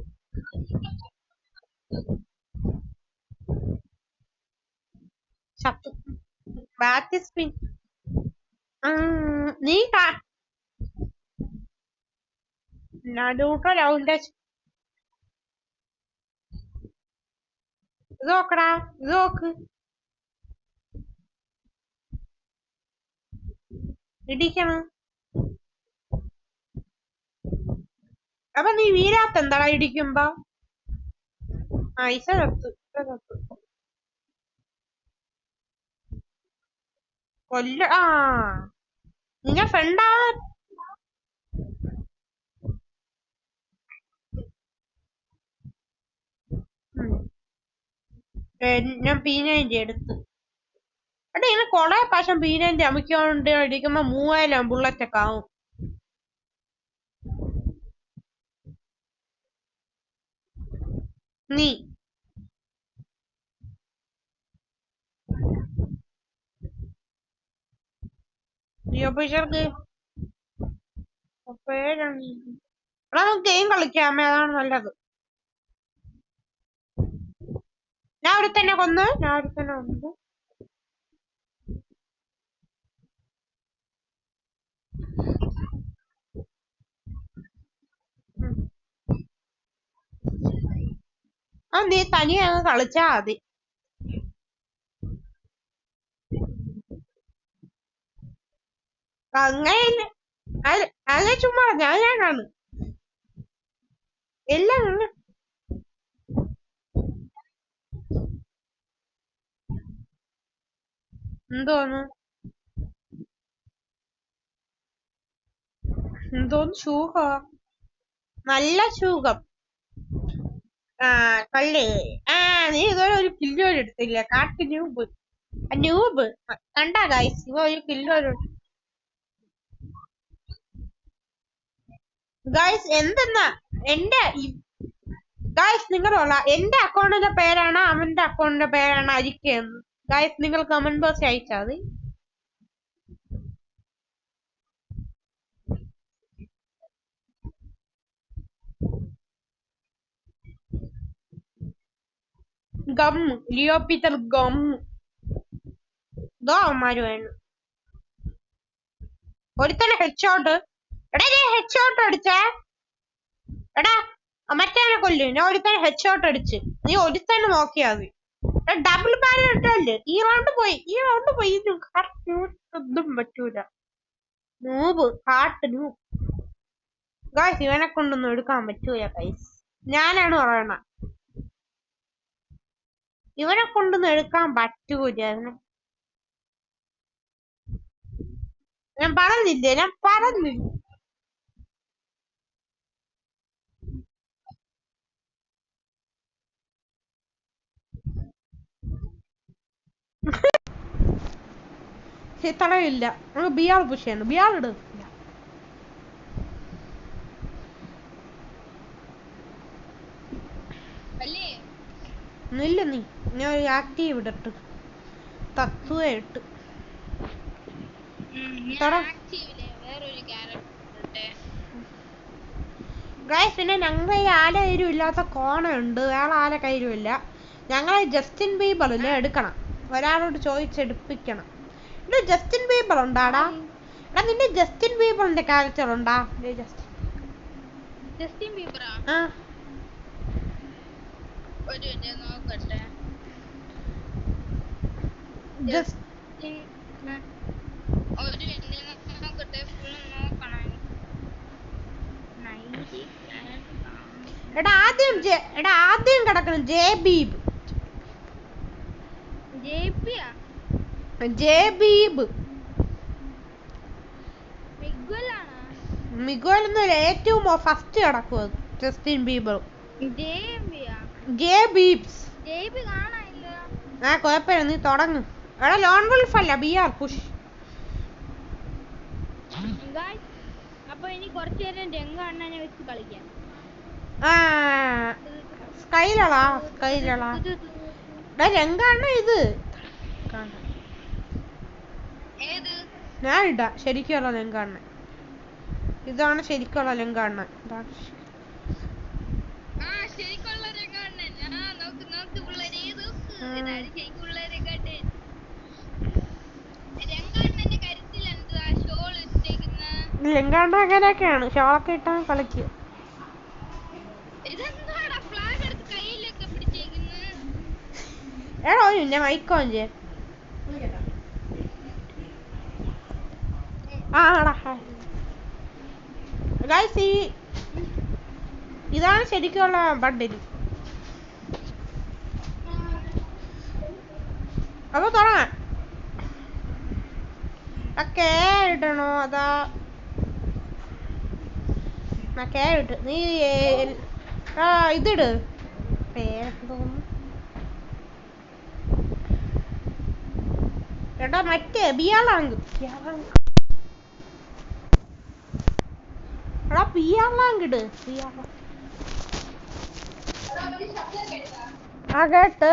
Bat spin. നീ നടുട്ടോ ലൗന്റെ ഇത് നോക്കടാ. ഇത് നോക്ക്. ഇടിക്കണം. അപ്പൊ നീ വീരാത്ത എന്താടാ ഇടിക്കുമ്പോ? ഇസ കൊല്ല. നിന്റെ ഫ്രണ്ടാ? ഞാൻ പീനേന്റെ എടുത്ത്. എടാ ഇങ്ങനെ കൊറേ പ്രാവശ്യം പീനേന്റെ അമിക്കൊണ്ട് ഇടിക്കുമ്പോ 3000 ബുള്ളറ്റ് ഒക്കെ ആവും. നീ നമുക്ക് ഗെയിം കളിക്കാമേ, അതാണ് നല്ലത്. ഞാൻ ഒരു തന്നെ കൊന്ന്. നീ തനിയെ അങ്ങ് കളിച്ചാ മതി. അങ്ങനെ അങ്ങനെ ചുമ്മാ ഞാൻ കാണും എല്ലാം. എന്തോന്ന് സുഖം. നല്ല സുഖം. കള്ളി. നീ ഇതുവരെ ഒരു കില്ലോ എടുത്തില്ല. കാട്ട് ന്യൂബ് കണ്ടാ ഗൈസ്? ഇവ ഒരു കില്ലോ ഗൈസ്. എന്തെന്നാ ഗൈസ് നിങ്ങളുള്ള എന്റെ അക്കൗണ്ടിന്റെ പേരാണ് അവന്റെ അക്കൗണ്ടിന്റെ പേരാണ് അരിക്കെന്ന്. ഗൈസ് നിങ്ങൾ കമന്റ് ബോക്സ് അയച്ചാൽ മതി. Gum Leo Peter gum. അവന്മാര് വേണം. ഒരുത്തന്നെ ഹെഡ്ഷോട്ട്. എടാ നീ ഹെഡ്ഷോട്ട് അടിച്ചേ. എടാ മറ്റേനെ കൊല്ലു. ഞാൻ ഒരുത്തന്നെ ഹെഡ്ഷോട്ട് അടിച്ച്. നീ ഒരുത്തന്നെ നോക്കിയാ മതി. ഡബിൾ ബാരൽ ഇട്ടല്ലേ. ഈ റൗണ്ട് പോയി. ഒന്നും പറ്റൂല. Noob heart noob. ഗൈസ് ഇവനെ കൊണ്ടൊന്നും എടുക്കാൻ പറ്റൂല ഗൈസ്. ഞാനാണ് പറയണ. ഇവനെ കൊണ്ടൊന്നും എടുക്കാൻ പറ്റൂല. ഞാൻ പറഞ്ഞില്ലേ. തടയില്ല. നമുക്ക് ബിയാൾ പുഷ് ചെയ്യണം. ബിയാൾ ഇട്. ഇല്ല നീ ഞാൻ ഒരു ആക്റ്റീവ് ഇടട്ട്. തത്വ ഇട്ട് ഗൈസ്. പിന്നെ ഞങ്ങളുടെ ആല കയ്യിലും ഇല്ലാത്ത കോണുണ്ട്. വേറെ ആല കയ്യിലും ഇല്ല. ഞങ്ങളെ ജസ്റ്റിൻ ബീബറില്ലേ എടുക്കണം. ഒരാളോട് ചോദിച്ചെടുപ്പിക്കണം. ഇത് ജസ്റ്റിൻ ബീബർ ഉണ്ടാടാ. എടാ നിന്റെ ജസ്റ്റിൻ ബീബറിന്റെ ക്യാരക്ടർ ഉണ്ടാ? ആ എടാ ആദ്യം കിടക്കണം ജേബീബ്. മിഗോൽ എന്നൊരു ഏറ്റവും ഫസ്റ്റ് കിടക്കും ജസ്റ്റിൻ ബീബർ. ആ കുഴപ്പമില്ല നീ തുടങ്ങും. എടാ ലോൺ വോൾഫ് അല്ല ബിആർ പുഷ്. അപ്പൊ ഇനി കുറച്ചു നേരം രംഗ അണ്ണനെ വെച്ച് കളിക്കാം. സ്കൈലളാ രംഗ അണ്ണ ഇത് ഞാൻ ഇടാ. ശരിക്കുള്ള രംഗ അണ്ണ ഇതാണ്. ശരിക്കുള്ള രംഗ അണ്ണ ലങ്കാണ്ട അങ്ങനെയൊക്കെയാണ്. ഷോളൊക്കെ ഇട്ടാ കളിക്കുക. എടോ ഞാൻ മൈക്കോ ഇതാണ് ശരിക്കുള്ള ബണ്ടിൽ. അപ്പൊ തുടങ്ങാം. ഇടണോ അതാ കേട്ട് നീ ഇതിട്. എടാ മറ്റേ ബിയാളാങ്ക് എടാ ബിയാളാങ്കിട്. ആ കേട്ട്.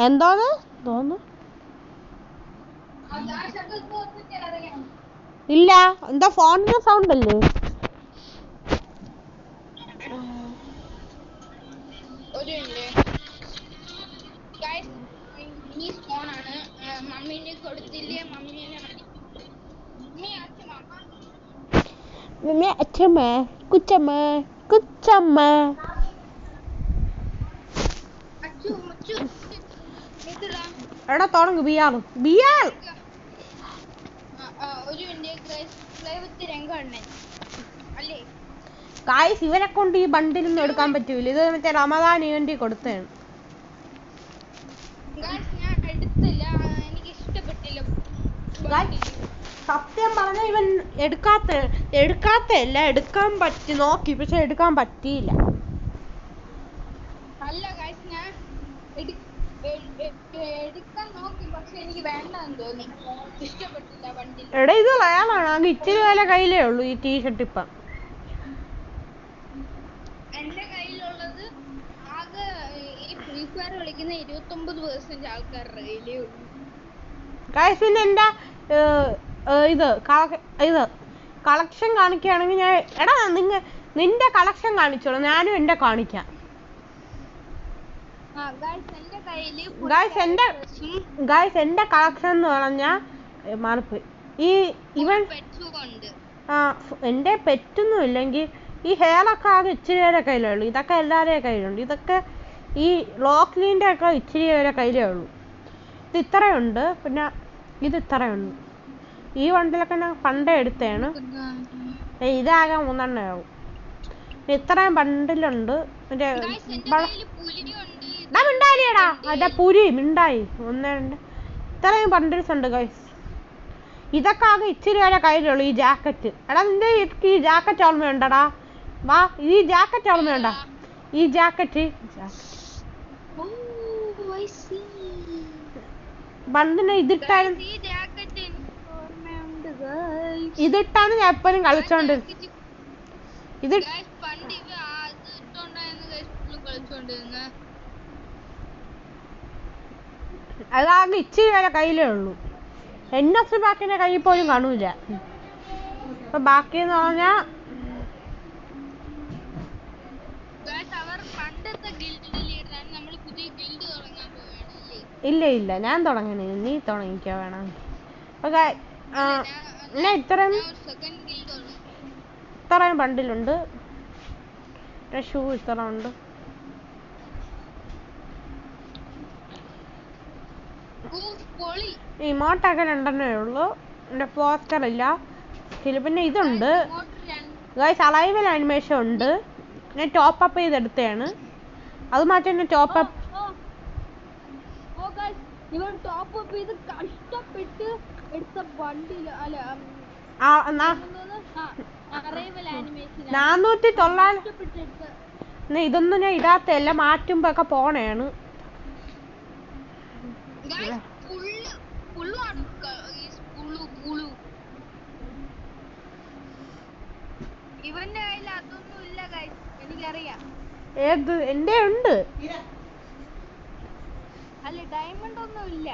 എന്തോന്ന് തോന്നുന്നു. ഇല്ല എന്താ ഫോണിന്റെ സൗണ്ട് അല്ലേ? എടാ തുടങ്ങ് ബിയാൾ. ഗായ്സ് ഇവരെ കൊണ്ട് ഈ ബണ്ടിലൊന്നും എടുക്കാൻ പറ്റൂല. ഇത് മറ്റേ റമദാൻ വേണ്ടി കൊടുത്തതാണ്. സത്യം പറഞ്ഞ ഇവൻ എടുക്കാത്തല്ല എടുക്കാൻ പറ്റി നോക്കി. പക്ഷെ എടുക്കാൻ പറ്റിയില്ല. എടാ ഇത് റയലാണ്. അത് ഇച്ചിരി വില കയ്യിലേ ഉള്ളൂ ഈ ടീഷർട്ട്. ഇപ്പം എന്റെ കയ്യിലുള്ളത് ആകെ ഈ ഫ്രീ ഫയർ കളിക്കുന്ന 29% ആൾക്കാരുടെ കയ്യിലേ ഉള്ളൂ. ഗൈസ് എന്റെ ഇത് കളക്ഷൻ കാണിക്കുകയാണെങ്കിൽ ഞാൻ എടാ നിന്റെ കളക്ഷൻ കാണിച്ചോളൂ. ഞാനും എന്റെ കാണിക്കാം. ഗായ്സ് എന്റെ കളക്ഷൻ എന്ന് പറഞ്ഞാൽ മാറിപ്പോയി. ഈ ഇവൻ എന്റെ പെറ്റൊന്നും ഇല്ലെങ്കിൽ ഈ ഹെയറൊക്കെ ആകെ ഇച്ചിരി പേരെ കയ്യിലേ ഉള്ളൂ. ഇതൊക്കെ എല്ലാവരുടെയും കയ്യിലുണ്ട്. ഇതൊക്കെ ഈ ലോക്ലീൻ്റെ ഒക്കെ ഇച്ചിരി പേരെ കയ്യിലേ ഉള്ളൂ. ഇത് ഇത്രയുണ്ട്, പിന്നെ ഇത് ഇത്രയുണ്ട്. ഈ വണ്ടിലൊക്കെ ഞാൻ പണ്ടേ എടുത്തതാണ്. ഇതാകെ 3 എണ്ണമാവും. ഇത്രയും ബണ്ടിലുണ്ട്. മിണ്ടായിടാ, അതെ പുരി മിണ്ടായി. 1 2 ഇത്രയും ബണ്ടിൽസ് ഉണ്ട് ഗൈസ്. ഇതൊക്കെ ആകെ ഇച്ചിരി വരെ കയ്യിലുള്ളൂ. ഈ ജാക്കറ്റ്, എടാ നിന്റെ ഈ ജാക്കറ്റ് ഓർമ്മയുണ്ടടാ? വാ, ഈ ജാക്കറ്റ് ഓർമ്മയുണ്ടാ? ഈ ജാക്കറ്റ് ബണ്ടിന് ഇതിട്ടാണ് ഞാൻ എപ്പോഴും കളിച്ചോണ്ട്. ഇത് അതാകെ ഇച്ചിരി വരെ കയ്യിലേ ഉള്ളൂ. NS ബാക്കിന്റെ കയ്യിൽ പോലും കാണൂല. അപ്പൊ ബാക്കിന്ന് പറഞ്ഞാ ഇല്ല ഞാൻ തുടങ്ങണേ, നീ തുടങ്ങിക്കോ വേണം. ഇത്രയും ബണ്ടിലുണ്ട്. ഷൂ ഇത്ര ഉണ്ട്. ഇമോട്ടൊക്കെ 2 എണ്ണേ ഉള്ളൂ. എൻ്റെ പോസ്റ്റർ ഇല്ല. പിന്നെ ഇതുണ്ട് ഗൈസ്, അലൈവൽ ആനിമേഷൻ ഉണ്ട്. ഞാൻ ടോപ്പ് അപ്പ് ചെയ്തെടുത്തതാണ്. അത് മാറ്റി തന്നെ ടോപ്പ് അപ്പ് കഷ്ടപ്പെട്ട് എടുത്ത ബണ്ടിൽ അല്ല 490. ഇതൊന്നും ഞാൻ ഇടാത്തല്ല, മാറ്റുമ്പോ ഒക്കെ പോണേണ്. ഇവന്റെ കയ്യിൽ അതൊന്നും ഇല്ല ഗൈസ്, എനിക്കറിയാം. ഏത്? എന്റെ ഉണ്ട്. അല്ല, ഡയമണ്ട് ഒന്നും ഇല്ല.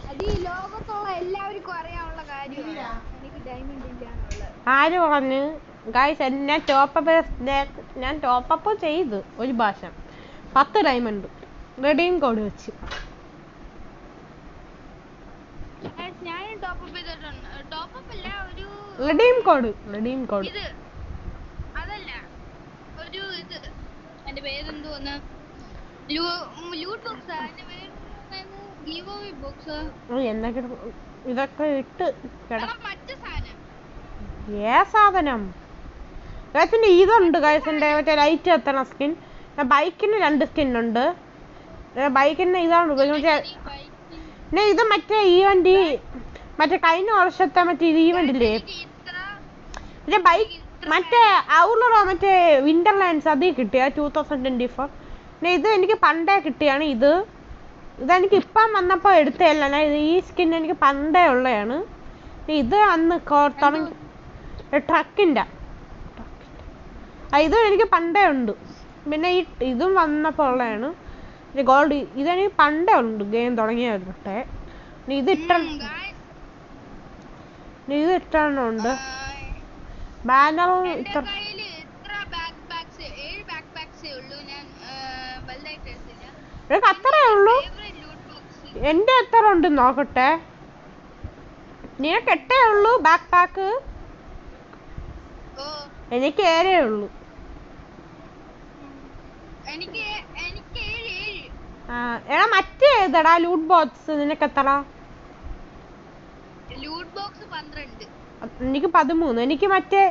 അത് ഈ ലോകത്തുള്ള എല്ലാവർക്കും അറിയാനുള്ള കാര്യമാണ്. എനിക്ക് ഡയമണ്ട് ഇല്ല എന്നുള്ളത്. ആര് പറഞ്ഞു ഗൈസ്? ഞാൻ ടോപ്പ് അപ്പ് ചെയ്തു ഒരു ഭാഷ 10 ഡയമണ്ട് റെഡീം കോഡ് വെച്ച്. ഞാനും ടോപ്പ് അപ്പ് ചെയ്തിട്ടുണ്ട്. ടോപ്പ് അപ്പ് അല്ല, ഒരു റെഡീം കോഡ് ഇത് അതല്ല, ഒരു ഇത് എന്റെ പേരെന്തോന്ന്, ലൂട്ട് ബോക്സ്. അതിന്റെ പേര് ഗീവ് അവേ ബോക്സ്. എന്നൊക്കെ ഇതൊക്കെ ഇട്ട് മറ്റു സാധനം. സാധനം ഗൈസിന്റെ ഇതുണ്ട് ഗൈസിന്റെ മറ്റേ ലൈറ്റ് എത്തണ സ്കിൻ. ബൈക്കിന് 2 സ്കിൻ ഉണ്ട്. ബൈക്കിന് ഇതാണ് ഉപയോഗിക്കുന്നത്. ഇത് മറ്റേ ഈവന്റ്, മറ്റേ കഴിഞ്ഞ വർഷത്തെ മറ്റേ ഈവന്റില്ലേ, മറ്റേ ബൈക്ക്, മറ്റേ ഔളറോ മറ്റേ വിന്റർലാൻഡ്സ് അതിൽ കിട്ടിയ 2024. പിന്നെ ഇത് എനിക്ക് പണ്ടേ കിട്ടിയാണ്. ഇതെനിക്ക് ഇപ്പം വന്നപ്പോ എടുത്തല്ല. ഈ സ്കിൻ എനിക്ക് പണ്ടേ ഉള്ളതാണ്. ഇത് അന്ന് ട്രക്കിന്റെ ഇതും എനിക്ക് പണ്ടേ ഉണ്ട്. പിന്നെ ഇതും വന്നപ്പോ ഉള്ളതാണ് ഗോൾഡ്. ഇതെനിക്ക് പണ്ടേ ഉണ്ട് ഗെയിം തുടങ്ങിയട്ടെ. ഇത് ഇട്ടുണ്ട്. ബാനറും അത്രേ ഉള്ളൂ. എന്റെ എത്ര ഉണ്ട് നോക്കട്ടെ. നിനക്ക് 8 ഉള്ളൂ ബാക്ക് പാക്ക്. എനിക്ക് 7 ഉള്ളൂ. എടാ മറ്റേ ഏതാടാ ലൂട്ട് ബോക്സ്? നിനക്ക് എത്ര? എനിക്ക് 13. എനിക്ക് മറ്റേ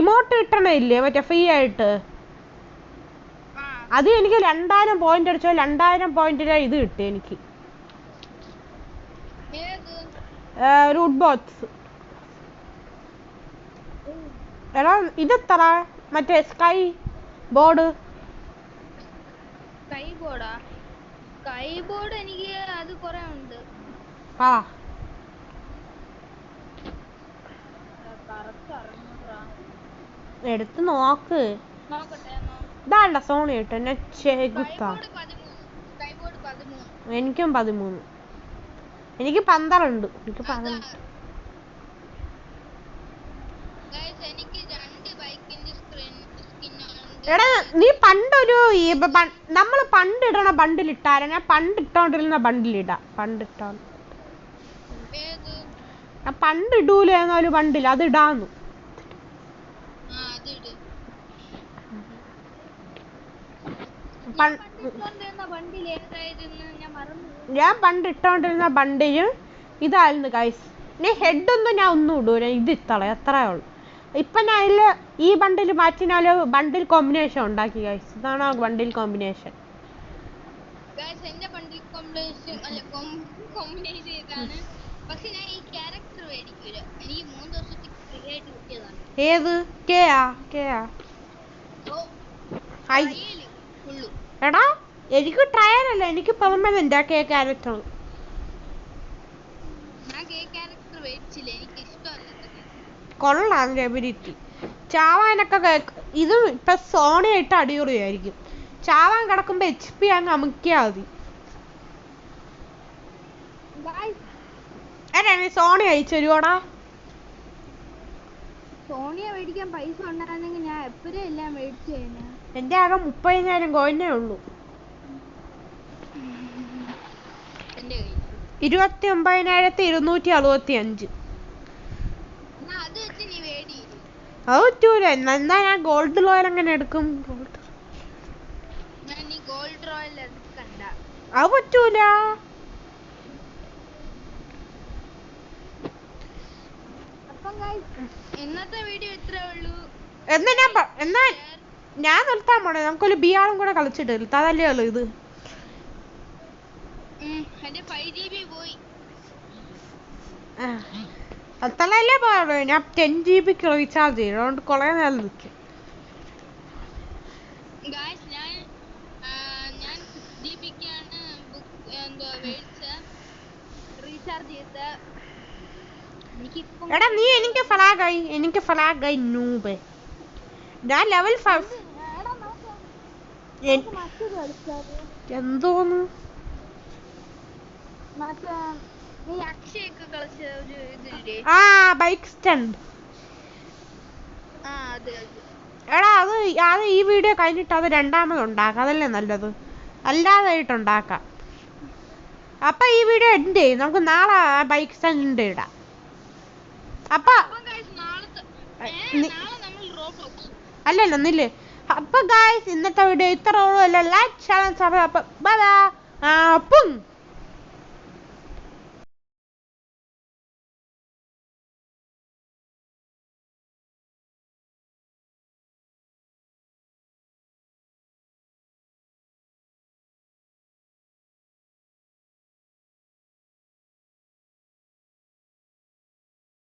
ഇമോട്ട് കിട്ടണില്ലേ മറ്റേ ഫ്രീ ആയിട്ട്? അത് എനിക്ക് 2000 പോയിന്റ് അടിച്ചോ 2000 പോയിന്റിലെ ഇത് കിട്ടി എനിക്ക്. Loot box. എടാ ഇതെത്ര? മറ്റേ സ്കൈ ബോർഡ്. എനിക്ക് അത് കുറെ ഉണ്ട്. എടുത്ത് നോക്ക്. ഇതാണ്ട സോണി കിട്ടും. എനിക്കും 13. എനിക്ക് 12. എനിക്ക് 12. എനിക്ക് 2 ബൈക്കിന്റെ സ്കിൻ എടാ നീ പണ്ടൊരു നമ്മള് പണ്ടിടണ ബണ്ടിലിട്ടാര ഞാൻ പണ്ടിട്ടോണ്ടിരുന്ന ബണ്ടിലിടാ ഞാൻ പണ്ടിടൂലെന്ന ഒരു ബണ്ടിൽ അത് ഇടാന്നു ഞാൻ പണ്ടിട്ടോണ്ടിരുന്ന ബണ്ടില് ഇതായിരുന്നു ഗൈസ്. നീ ഹെഡ് ഒന്നും ഞാൻ ഒന്നും ഇടൂല, ഇത് ഇത്തള എത്രയേ ഉള്ളൂ. ഇപ്പൊ ഞാൻ ഇതില് ഈ ബണ്ടിൽ മാറ്റിനാല് ബണ്ടിൽ കോമ്പിനേഷൻ ഉണ്ടാക്കി ഗൈസ്. ഇതാണ് ആ ബണ്ടിൽ കോമ്പിനേഷൻ. ഏത് എടാ എനിക്ക് ട്രയൽ അല്ല, എനിക്ക് പെർമനന്റ് കെ ക്യാരക്ടർ. കൊള്ളാം എബിലിറ്റി. ചാവാനൊക്കെ ഇത് ഇപ്പൊ സോണിയായിട്ട് അടിപൊളിയായിരിക്കും. ചാവാൻ കിടക്കുമ്പോ HP അങ്ങ് അമുക്കിയാ മതി. നീ സോണി അയച്ചുതരുവോടാ? സോണിയ മേടിക്കാൻ പൈസ ഉണ്ടായിരുന്നെങ്കിൽ ഞാൻ എപ്പോഴും എല്ലാം മേടിച്ചു കഴിഞ്ഞാ. എന്റെ ആകെ 30,000 കോയിനേ ഉള്ളൂ. 29,265. അത് പറ്റൂല. എന്നാ ഞാൻ ഗോൾഡ് റോയൽ എങ്ങനെ എടുക്കും? അത് പറ്റൂല. ഇന്നത്തെ വീഡിയോ ഇത്രേ ഉള്ളൂ. എന്നാ ഞാൻ നിർത്താൻ പോണേ. നമുക്കൊരു ബിയാളും കൂടെ കളിച്ചിട്ട് അതല്ലേ ഉള്ളു ഇത്. അത്രല്ലേ പോയുള്ളൂ. ഞാൻ 10 GB റീചാർജ് ചെയ്യും, അതുകൊണ്ട് കൊറേ നേരം നിൽക്കും. എടാ നീ എനിക്ക് ഫ്ലാഗായി നൂബ്. ഞാൻ ലെവൽ 5. എന്തോന്ന് ബൈക്ക് സ്റ്റണ്ട്. എടാ അത് ഈ വീഡിയോ കഴിഞ്ഞിട്ട് അത് രണ്ടാമത് ഉണ്ടാക്കാം, അതല്ലേ നല്ലത്. അല്ലാതായിട്ടുണ്ടാക്കാം. അപ്പൊ ഈ വീഡിയോ എൻഡ് ചെയ്യും. നമുക്ക് നാളെ ബൈക്ക് സ്റ്റാൻഡ് ഇടാം. അപ്പൊ അല്ലല്ലോ ഒന്നില്ലേ. അപ്പൊ ഗായ്സ് ഇന്നത്തെ വീഡിയോ ഇത്ര ഉള്ളൂ. Like channel subscribe. Bye bye.